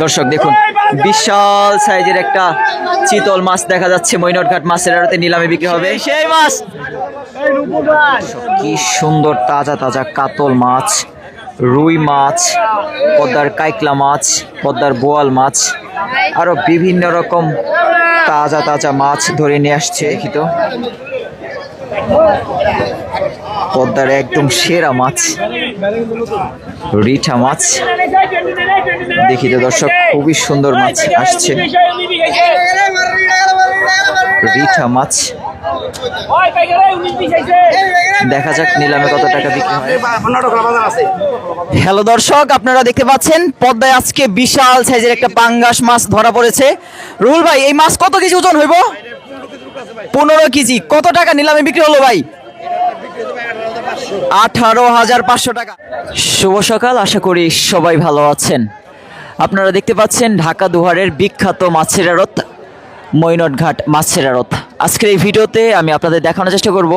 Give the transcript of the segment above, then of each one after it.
দর্শক দেখুন, বিশাল সাইজের একটা চিতল মাছ দেখা যাচ্ছে মৈনটঘাট মাছের আড়তে নিলামে বিক্রি হবে। সেই মাছ, কি সুন্দর তাজা তাজা কাতল মাছ, রুই মাছ, পদ্মার কাইকলা মাছ, পদ্মার বোয়াল মাছ, আরো বিভিন্ন রকম তাজা তাজা মাছ ধরে নিয়ে আসছে। দেখিত পদ্মার একদম সেরা মাছ রিঠা মাছ। দেখিত দর্শক, খুবই সুন্দর মাছ আসছে, রিঠা মাছ। দেখা যাক নিলামে কত টাকা বিক্রি হয়। হ্যালো দর্শক, আপনারা দেখতে পাচ্ছেন পদ্মায় আজকে বিশাল সাইজের একটা পাঙ্গাস মাছ ধরা পড়েছে। রুহুল ভাই, এই মাছ কত কেজি ওজন হইব? 15 কেজি। কত টাকা নিলামে বিক্রি হলো ভাই? 18,500 টাকা। শুভ সকাল, আশা করি সবাই ভালো আছেন। আপনারা দেখতে পাচ্ছেন ঢাকা দুহারের বিখ্যাত মাছের আড়ত মৈনটঘাট মাছের আড়ত। আজকের এই ভিডিওতে আমি আপনাদের দেখানোর চেষ্টা করব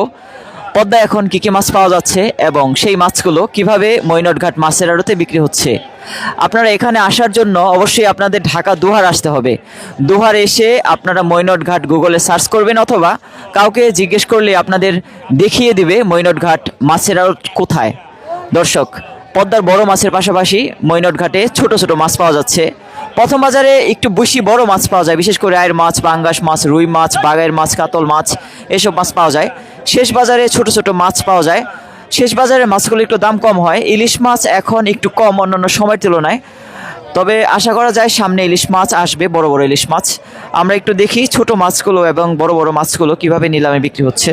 পদ্মায় এখন কী কী মাছ পাওয়া যাচ্ছে এবং সেই মাছগুলো কিভাবে মৈনটঘাট মাছের আড়তে বিক্রি হচ্ছে। আপনারা এখানে আসার জন্য অবশ্যই আপনাদের ঢাকা দুহার আসতে হবে। দুহার এসে আপনারা মৈনটঘাট গুগলে সার্চ করবেন অথবা কাউকে জিজ্ঞেস করলে আপনাদের দেখিয়ে দিবে মৈনটঘাট মাছের আড়ত কোথায়। দর্শক, পদ্মার বড় মাছের পাশাপাশি মৈনটঘাটে ছোট ছোট মাছ পাওয়া যাচ্ছে। প্রথম বাজারে একটু বেশি বড় মাছ পাওয়া যায়, বিশেষ করে আয়ের মাছ, পাঙ্গাস মাছ, রুই মাছ, বাগাইয়ের মাছ, কাতল মাছ, এসব মাছ পাওয়া যায়। শেষ বাজারে ছোট ছোট মাছ পাওয়া যায়। শেষ বাজারের মাছগুলো একটু দাম কম হয়। ইলিশ মাছ এখন একটু কম অন্যান্য সময়ের তুলনায়, তবে আশা করা যায় সামনে ইলিশ মাছ আসবে, বড় বড় ইলিশ মাছ। আমরা একটু দেখি ছোট মাছগুলো এবং বড় বড় মাছগুলো কিভাবে নিলামে বিক্রি হচ্ছে।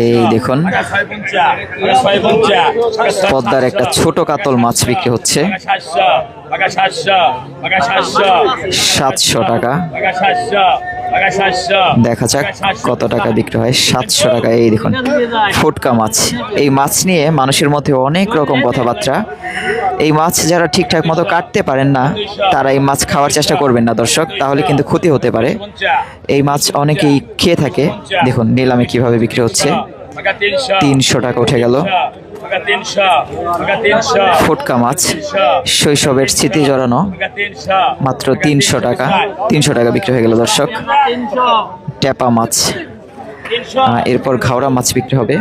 এই দেখুন, পদ্মার একটা ছোট কাতল মাছ বিক্রি হচ্ছে 700 টাকা। দেখা যাক কত টাকা বিক্রি হয়। 700 টাকা। এই দেখুন ফুটকা মাছ। এই মাছ নিয়ে মানুষের মধ্যে অনেক রকম কথাবার্তা। এই মাছ যারা ঠিকঠাক মতো কাটতে পারেন না তারা এই মাছ খাওয়ার চেষ্টা করবেন না দর্শক, তাহলে কিন্তু ক্ষতি হতে পারে। এই মাছ অনেকেই খেয়ে থাকে। দেখুন নিলামে কিভাবে বিক্রি হচ্ছে। 300 টাকা উঠে গেল। ফুটকা মাছ, শৈশবের স্মৃতি জড়ানো, মাত্র 300 টাকা। 300 টাকা বিক্রি হয়ে গেল দর্শক। ট্যাপা মাছ, এরপর ঘাওড়া মাছ বিক্রি হবে।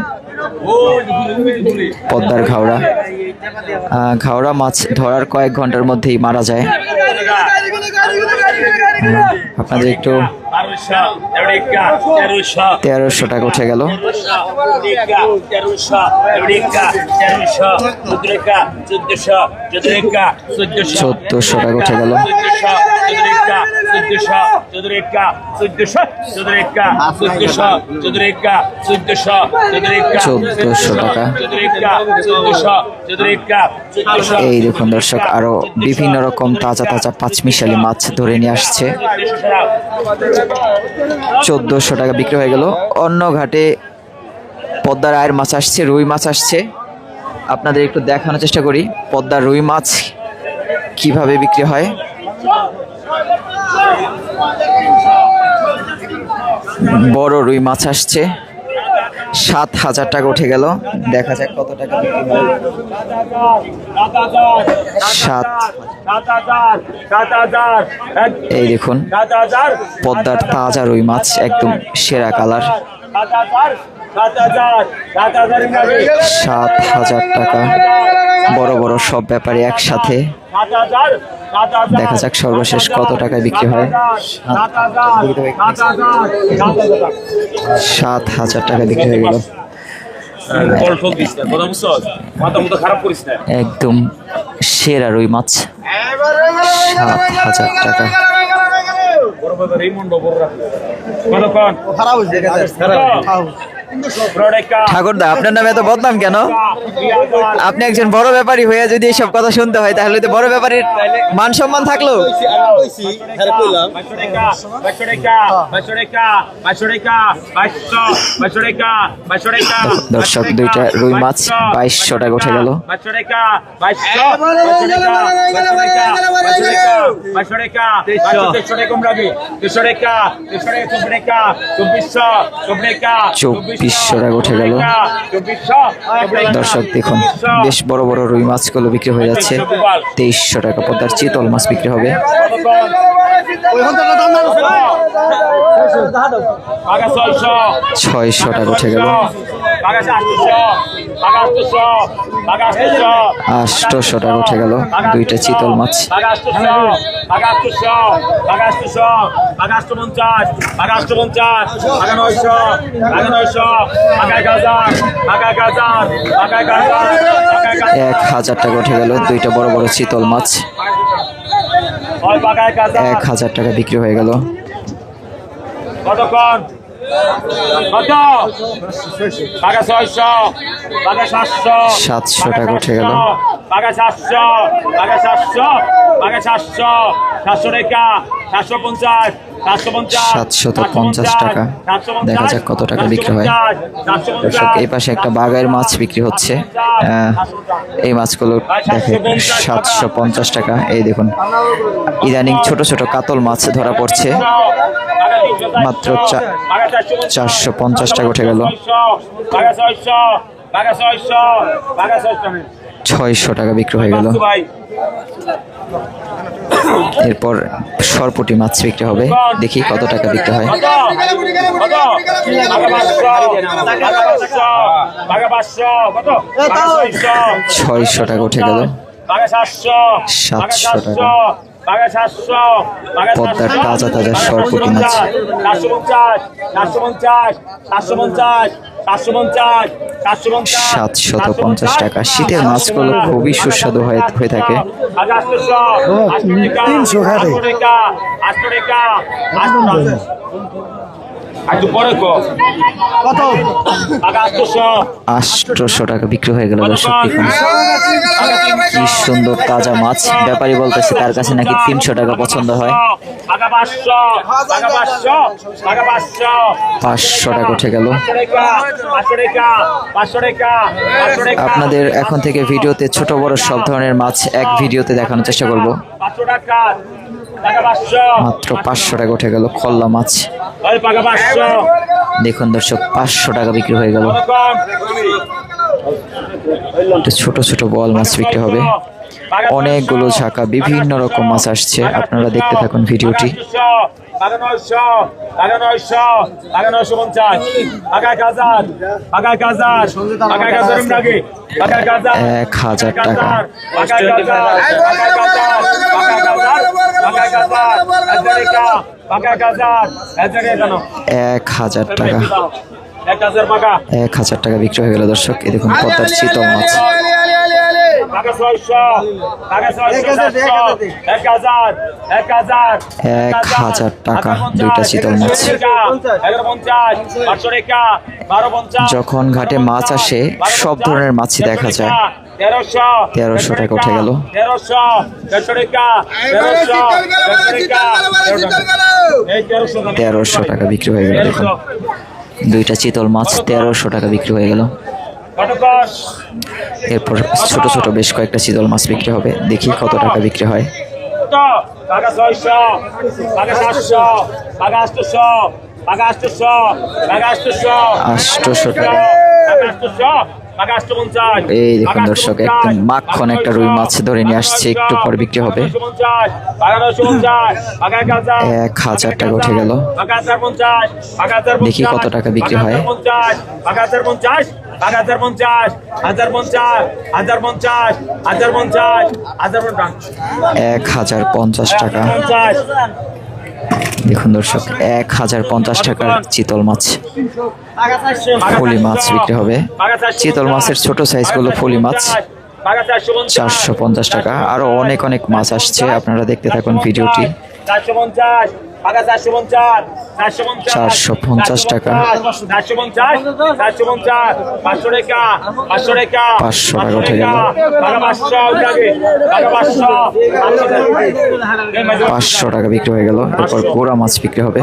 পদ্মার ঘাওড়া। ঘাওড়া মাছ ধরার কয়েক ঘন্টার মধ্যেই মারা যায়। আপনাদের একটু 1300 টাকা উঠে গেল। 1400 টাকা উঠে গেল। 1400 টাকা। এই দেখুন দর্শক, আরো বিভিন্ন রকম তাজা তাজা পাঁচমিশালি মাছ ধরে নিয়ে আসছে। 1400 টাকা বিক্রি হয়ে গেল। অন্য ঘাটে পদ্মার আয়ের মাছ আসছে, রুই মাছ আসছে। আপনাদের একটু দেখানোর চেষ্টা করি পদ্মার রুই মাছ কিভাবে বিক্রি হয়। বড় রুই মাছ আসছে 7,000 টাকা উঠে গেল। দেখা যাক কত টাকা বিক্রি হয়। 7,000। এই দেখুন পদ্মার তাজা রুই মাছ, একদম সেরা কালার। 7,000 টাকা। বড় বড় সব ব্যাপারী একসাথে। দেখা যাক সর্বশেষ কত টাকায় বিক্রি হয়। 7,000 টাকা বিক্রি হয়ে গেল। একদম সেরা রুই মাছ, 7,000 টাকা। ঠাকুরদা, আপনার নামে এত বদনাম কেন? আপনি একজন বড় ব্যাপারী হয়ে যদি এইসব কথা শুনতে হয় তাহলে তো বড় ব্যাপারীর মান সম্মান থাকলো। দর্শক, দুইটা রুই মাছ 2200 টাকা উঠে গেল। 2400 2,500 টাকা উঠে গেল। দর্শক দেখুন, বেশ বড় বড় রুই মাছগুলো বিক্রি হয়ে যাচ্ছে। 2,300 টাকা পদ্মার চিতল মাছ বিক্রি হবে। 600 টাকা উঠে গেল। 800 টাকা উঠে গেল দুইটা চিতল মাছ। 1,000 টাকা উঠে গেল দুইটা বড় বড় চিতল মাছ। 1,000 টাকা বিক্রি হয়ে গেল। কতক্ষণ কত টাকা 600 টাকা 700 টাকা উঠে গেল। টাকা 700 টাকা 700 টাকা 700 700 টাকা 750 750 টাকা। দেখা যাক কত টাকা বিক্রি হয়। দর্শক এই পাশে একটা বাগাইয়ের মাছ বিক্রি হচ্ছে। এই মাছগুলো দেখেন 750 টাকা। এই দেখুন, ইদানিং ছোট ছোট কাতল মাছ ধরা পড়ছে। মাত্র 450 টাকা উঠে গেল। 600 টাকা বিক্রি হয়ে গেল। এরপর সরপুটি মাছ বিক্রি হবে, দেখি কত টাকা বিক্রি হয়। 600 টাকা উঠে গেল। 700 টাকা পদ্মার তাজা তাজা সরপুটি মাছ। 750 টাকা। শীতের মাছগুলো খুবই সুস্বাদু হয়ে থাকে। 300 খাটে। 800 টাকা বিক্রি হয়ে গেল। দর্শক দেখুন, কি সুন্দর তাজা মাছ। ব্যাপারী বলতেছে তার কাছে নাকি 300 টাকা পছন্দ হয়। 500 টাকা উঠে গেল। আপনাদের এখন থেকে ভিডিওতে ছোট বড় সব ধরনের মাছ এক ভিডিওতে দেখানোর চেষ্টা করব। মাত্র 500 টাকা উঠে গেল খল্লা মাছ। দেখুন দর্শক, 500 টাকা বিক্রি হয়ে গেল। ছোট ছোট বোয়াল মাছ বিক্রি হবে। অনেকগুলো ঝাঁকা বিভিন্ন রকম মাছ আসছে, আপনারা দেখতে থাকুন ভিডিওটি। 1,000 টাকা। 1,000 টাকা। 1,000 টাকা বিক্রি হয়ে গেল। দর্শক এই দেখুন, পদ্মার চিতল মাছ। 1,000 টাকা দুইটা চিতল মাছ। যখন ঘাটে মাছ আসে সব ধরনের মাছই দেখা যায়। 1300 টাকা উঠে গেল। 1300 টাকা বিক্রি হয়ে গেল। দেখুন, দুইটা চিতল মাছ 1300 টাকা বিক্রি হয়ে গেল। এরপর ছোট ছোট বেশ কয়েকটা চিতল মাছ বিক্রি হবে, দেখি কত টাকা বিক্রি হয়। 800 টাকা। এই দেখুন দর্শক, একদম মাখন একটা রুই মাছ ধরে নিয়ে আসছে, একটু পর বিক্রি হবে। 1,000 টাকা উঠে গেল। দেখি কত টাকা বিক্রি হয়। 1,050 টাকা। দেখুন দর্শক, 1,050 টাকার চিতল মাছ। ফলি মাছ বিক্রি হবে। চিতল মাছের ছোট সাইজগুলো ফলি মাছ। 450 টাকা। আরো অনেক অনেক মাছ আসছে, আপনারা দেখতে থাকুন ভিডিওটি। 450 টাকা। 500 টাকা উঠে গেল। 500 টাকা বিক্রি হয়ে গেল। এরপর গোড়া মাছ বিক্রি হবে।